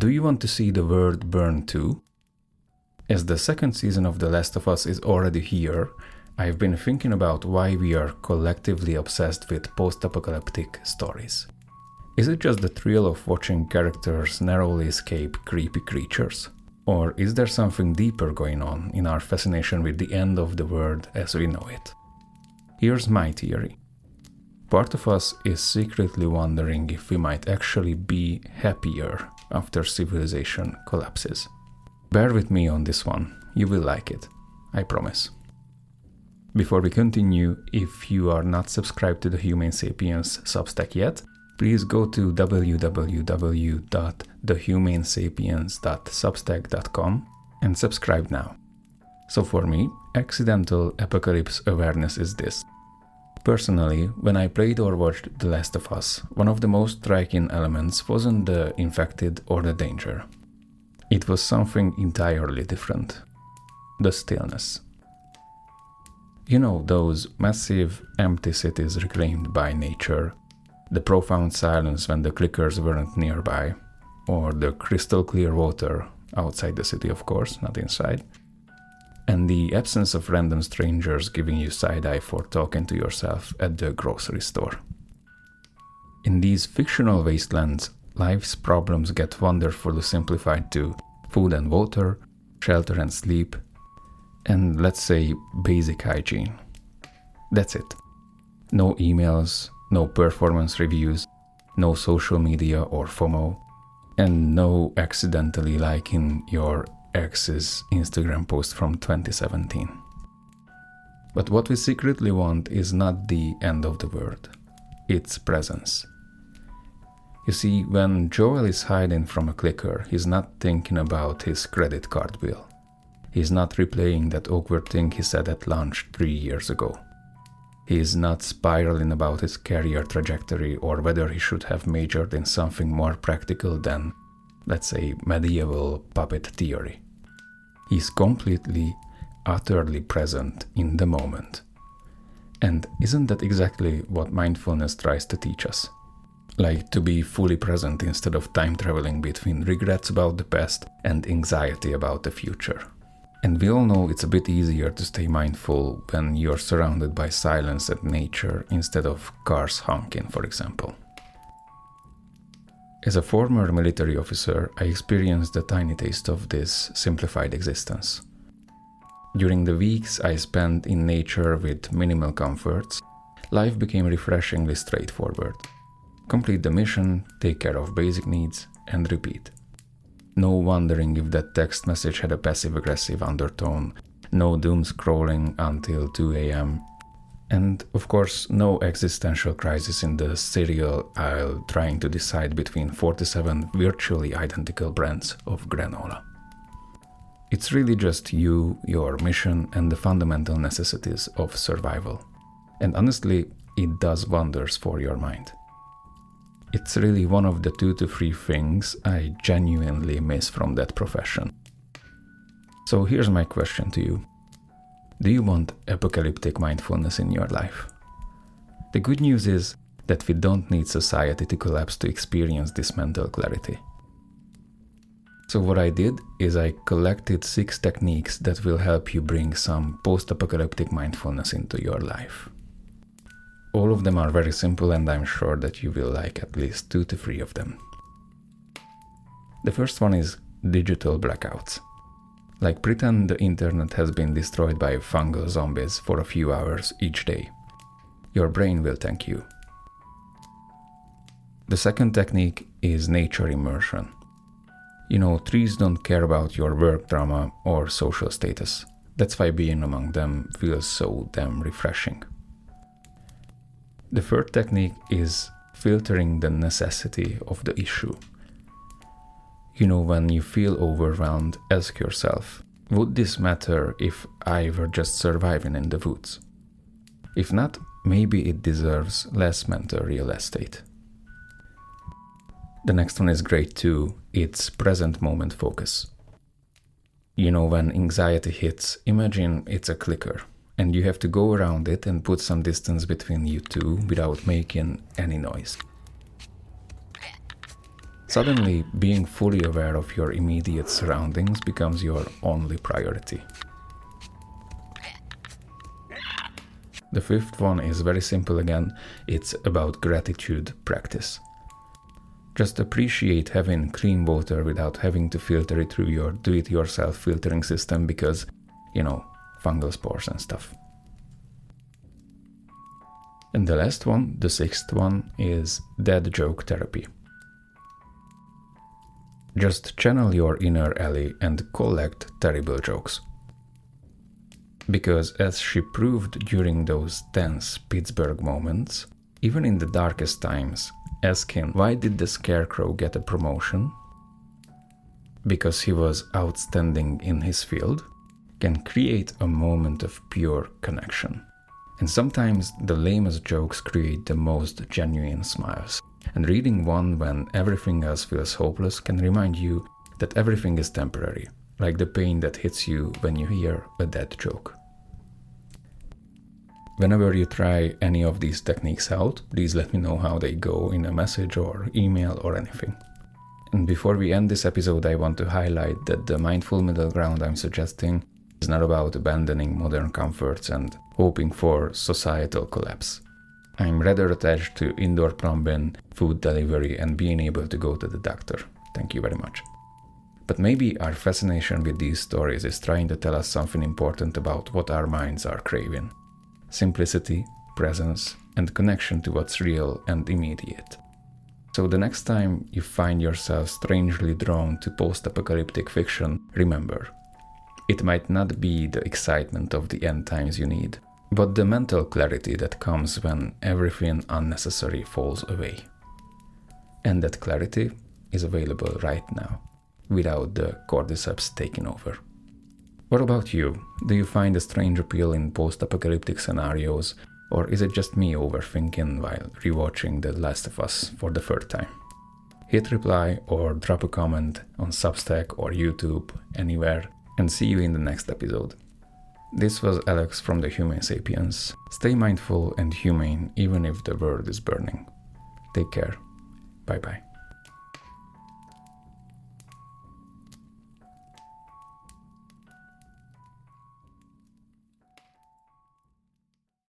Do you want to see the world burn too? As the second season of The Last of Us is already here, I've been thinking about why we are collectively obsessed with post-apocalyptic stories. Is it just the thrill of watching characters narrowly escape creepy creatures? Or is there something deeper going on in our fascination with the end of the world as we know it? Here's my theory. Part of us is secretly wondering if we might actually be happier after civilization collapses. Bear with me on this one, you will like it, I promise. Before we continue, if you are not subscribed to the Humane Sapiens Substack yet, please go to www.thehumanesapiens.substack.com and subscribe now. So for me, accidental apocalypse awareness is this. Personally, when I played or watched The Last of Us, one of the most striking elements wasn't the infected or the danger. It was something entirely different. The stillness. You know, those massive, empty cities reclaimed by nature, the profound silence when the clickers weren't nearby, or the crystal clear water outside the city, of course, not inside, and the absence of random strangers giving you side-eye for talking to yourself at the grocery store. In these fictional wastelands, life's problems get wonderfully simplified to food and water, shelter and sleep, and let's say basic hygiene. That's it. No emails, no performance reviews, no social media or FOMO, and no accidentally liking your ex's Instagram post from 2017. But what we secretly want is not the end of the world, it's presence. You see, when Joel is hiding from a clicker, he's not thinking about his credit card bill. He's not replaying that awkward thing he said at lunch 3 years ago. He is not spiraling about his career trajectory or whether he should have majored in something more practical than, let's say, medieval puppet theory. He's completely, utterly present in the moment. And isn't that exactly what mindfulness tries to teach us? Like to be fully present instead of time traveling between regrets about the past and anxiety about the future. And we all know it's a bit easier to stay mindful when you're surrounded by silence and nature instead of cars honking, for example. As a former military officer, I experienced a tiny taste of this simplified existence. During the weeks I spent in nature with minimal comforts, life became refreshingly straightforward. Complete the mission, take care of basic needs, and repeat. No wondering if that text message had a passive-aggressive undertone, no doom scrolling until 2 a.m., and of course no existential crisis in the cereal aisle trying to decide between 47 virtually identical brands of granola. It's really just you, your mission, and the fundamental necessities of survival. And honestly, it does wonders for your mind. It's really one of the 2 to 3 things I genuinely miss from that profession. So here's my question to you. Do you want apocalyptic mindfulness in your life? The good news is that we don't need society to collapse to experience this mental clarity. So what I did is I collected 6 techniques that will help you bring some post-apocalyptic mindfulness into your life. All of them are very simple and I'm sure that you will like at least 2 to 3 of them. The first one is digital blackouts. Like pretend the internet has been destroyed by fungal zombies for a few hours each day. Your brain will thank you. The second technique is nature immersion. You know, trees don't care about your work drama or social status. That's why being among them feels so damn refreshing. The third technique is filtering the necessity of the issue. You know, when you feel overwhelmed, ask yourself, would this matter if I were just surviving in the woods? If not, maybe it deserves less mental real estate. The next one is great too, it's present moment focus. You know, when anxiety hits, imagine it's a clicker. And you have to go around it and put some distance between you two without making any noise. Suddenly, being fully aware of your immediate surroundings becomes your only priority. The fifth one is very simple again. It's about gratitude practice. Just appreciate having clean water without having to filter it through your do-it-yourself filtering system because, fungal spores and stuff. And the last one, the sixth one, is dad joke therapy. Just channel your inner Ellie and collect terrible jokes. Because as she proved during those tense Pittsburgh moments, even in the darkest times, asking why did the scarecrow get a promotion, because he was outstanding in his field, can create a moment of pure connection. And sometimes the lamest jokes create the most genuine smiles. And reading one when everything else feels hopeless can remind you that everything is temporary, like the pain that hits you when you hear a dad joke. Whenever you try any of these techniques out, please let me know how they go in a message or email or anything. And before we end this episode, I want to highlight that the mindful middle ground I'm suggesting is not about abandoning modern comforts and hoping for societal collapse. I'm rather attached to indoor plumbing, food delivery, and being able to go to the doctor. Thank you very much. But maybe our fascination with these stories is trying to tell us something important about what our minds are craving. Simplicity, presence, and connection to what's real and immediate. So the next time you find yourself strangely drawn to post-apocalyptic fiction, remember, it might not be the excitement of the end times you need, but the mental clarity that comes when everything unnecessary falls away. And that clarity is available right now, without the cordyceps taking over. What about you? Do you find a strange appeal in post-apocalyptic scenarios, or is it just me overthinking while rewatching The Last of Us for the third time? Hit reply or drop a comment on Substack or YouTube, anywhere, and see you in the next episode. This was Alex from the Humane Sapiens. Stay mindful and humane even if the world is burning. Take care. Bye bye.